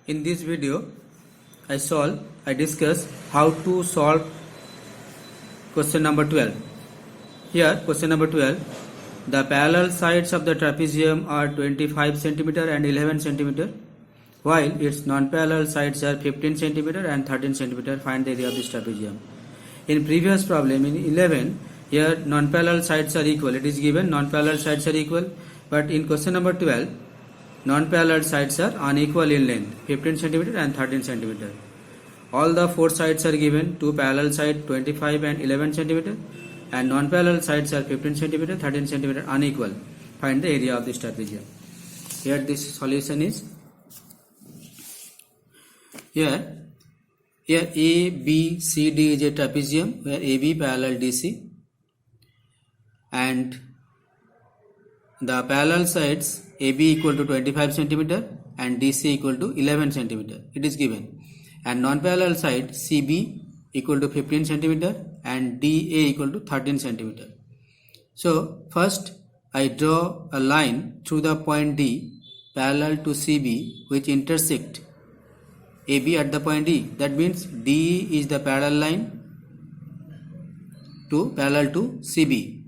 In this video, I discuss how to solve question number 12. Here, question number 12, the parallel sides of the trapezium are 25 cm and 11 cm, while its non-parallel sides are 15 cm and 13 cm. Find the area of this trapezium. In previous problem, in 11, here non-parallel sides are equal. It is given non-parallel sides are equal, but in question number 12, non-parallel sides are unequal in length, 15 cm and 13 cm. All the four sides are given, two parallel sides 25 and 11 cm, and non-parallel sides are 15 cm, 13 cm unequal. Find the area of this trapezium. Here this solution is, here A, B, C, D is a trapezium where AB parallel DC, and the parallel sides AB equal to 25 cm and DC equal to 11 cm. It is given. And non-parallel side CB equal to 15 cm and DA equal to 13 cm. So first I draw a line through the point D parallel to CB which intersect AB at the point D. That means D is the parallel line parallel to CB.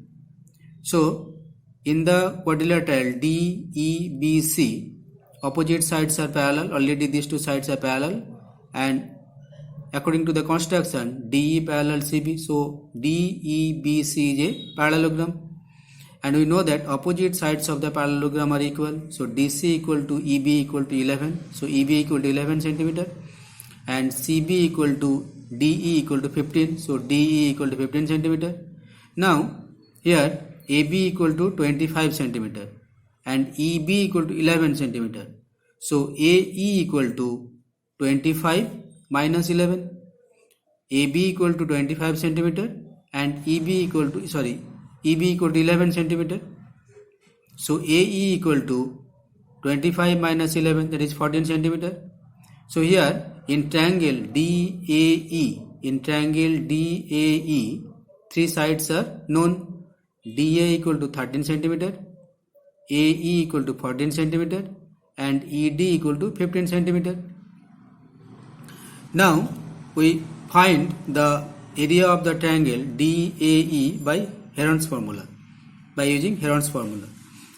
So in the quadrilateral DEBC, opposite sides are parallel. Already these two sides are parallel, and according to the construction, DE parallel CB, so DEBC is a parallelogram, and we know that opposite sides of the parallelogram are equal. So DC equal to EB equal to 11. So EB equal to 11 cm, and CB equal to DE equal to 15. So DE equal to 15 cm. Now here AB equal to 25 cm and EB equal to 11 cm. So AE equal to 25 minus 11. AB equal to 25 cm and EB equal to EB equal to 11 cm. So AE equal to 25 minus 11, that is 14 cm. So here in triangle DAE, three sides are known. DA equal to 13 cm, AE equal to 14 cm and ED equal to 15 cm. Now we find the area of the triangle DAE by Heron's formula, by using Heron's formula.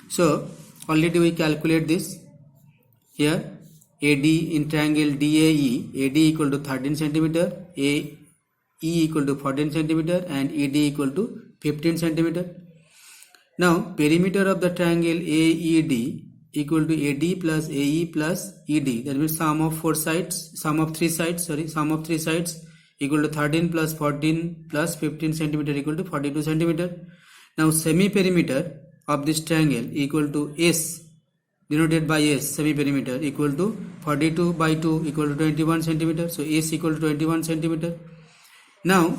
So already we calculate this. Here AD in triangle DAE, AD equal to 13 cm, AE equal to 14 cm and ED equal to 15 cm. Now perimeter of the triangle AED equal to AD plus AE plus ED, that means sum of three sides equal to 13 plus 14 plus 15 cm equal to 42 cm. Now semi perimeter of this triangle equal to S, denoted by S, semi perimeter equal to 42 by 2 equal to 21 cm. So S equal to 21 cm. Now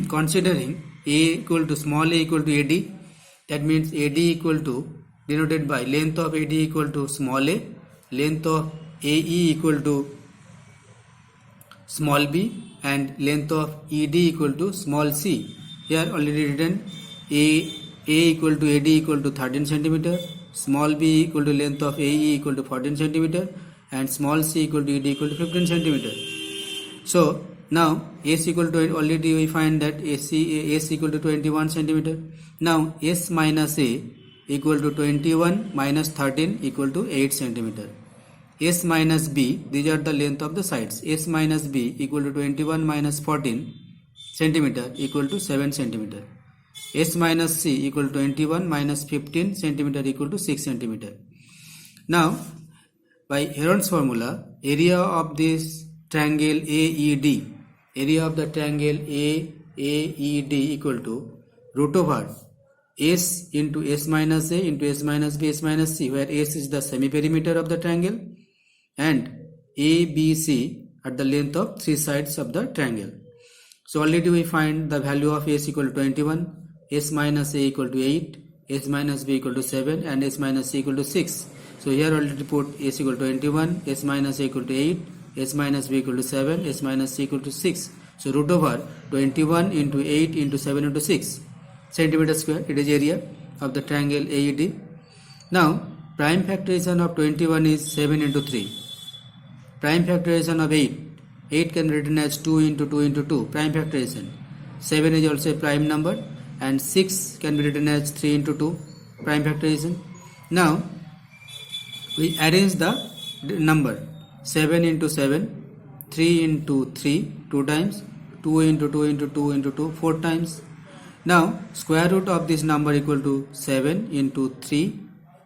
considering A equal to small a equal to AD, that means AD equal to, denoted by length of AD equal to small a, length of AE equal to small b, and length of ED equal to small c. Here already written A equal to AD equal to 13 cm, small b equal to length of AE equal to 14 cm and small c equal to ED equal to 15 cm. So now S equal to, already we find that S equal to 21 cm. Now S minus A equal to 21 minus 13 equal to 8 cm. S minus B, these are the length of the sides. S minus B equal to 21 minus 14 cm equal to 7 cm. S minus C equal to 21 minus 15 cm equal to 6 cm. Now by Heron's formula, area of this triangle AED, area of the triangle AED equal to root over S into S minus A into S minus B S minus C, where S is the semi perimeter of the triangle and ABC at the length of three sides of the triangle. So already we find the value of S equal to 21, S minus A equal to 8, S minus B equal to 7 and S minus C equal to 6. So here already put S equal to 21, S minus A equal to 8, S minus B equal to 7, S minus C equal to 6. So root over 21 into 8 into 7 into 6 centimeter square, it is area of the triangle AED. Now prime factorization of 21 is 7 into 3. Prime factorization of 8. 8 can be written as 2 into 2 into 2. Prime factorization. 7 is also a prime number. And 6 can be written as 3 into 2. Prime factorization. Now, we arrange the number. 7 into 7. 3 into 3. 2 times. 2 into 2 into 2 into 2. 4 times. Now, square root of this number equal to 7 into 3.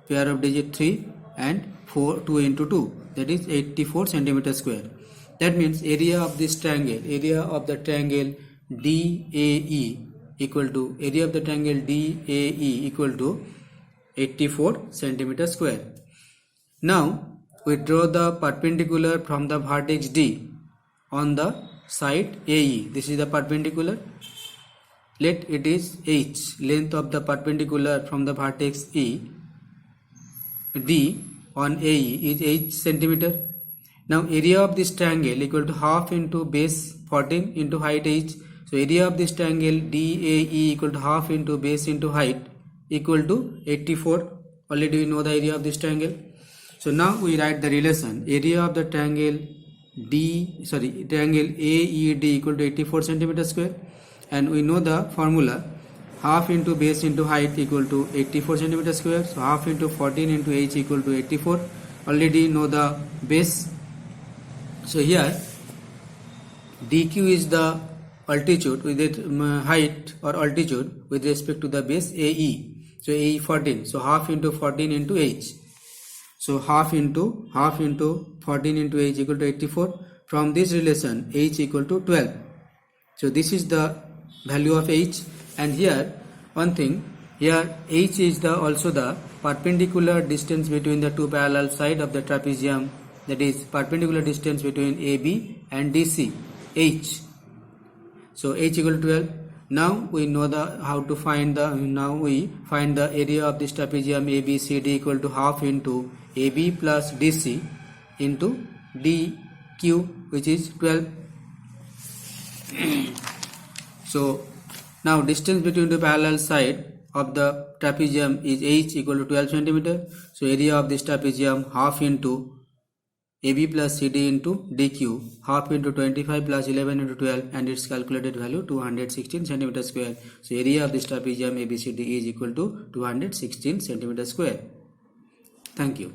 Pair of digit 3 and 2 into 2, that is 84 centimeter square. That means area of this triangle, area of the triangle DAE equal to 84 centimeter square. Now we draw the perpendicular from the vertex D on the side AE. This is the perpendicular. Let it is H, length of the perpendicular from the vertex D on AE is 8 centimeter. Now area of this triangle equal to half into base 14 into height h. So area of this triangle DAE equal to half into base into height equal to 84. Already we know the area of this triangle. So now we write the relation. Area of the triangle triangle AED equal to 84 centimeter square, and we know the formula. Half into base into height equal to 84 centimeter square. So half into 14 into h equal to 84. Already know the base. So here dq is the altitude with it height or altitude with respect to the base AE. So AE 14. So half into 14 into h. So half into 14 into h equal to 84. From this relation h equal to 12. So this is the value of h. And here one thing, here h is also the perpendicular distance between the two parallel sides of the trapezium, that is perpendicular distance between AB and DC, h. So h equal to 12. Now we know we find the area of this trapezium ABCD equal to half into AB plus DC into DQ, which is 12. So now distance between the parallel side of the trapezium is h equal to 12 centimeter. So area of this trapezium half into AB plus CD into DQ, half into 25 plus 11 into 12, and its calculated value 216 centimeter square. So area of this trapezium ABCD is equal to 216 centimeter square. Thank you.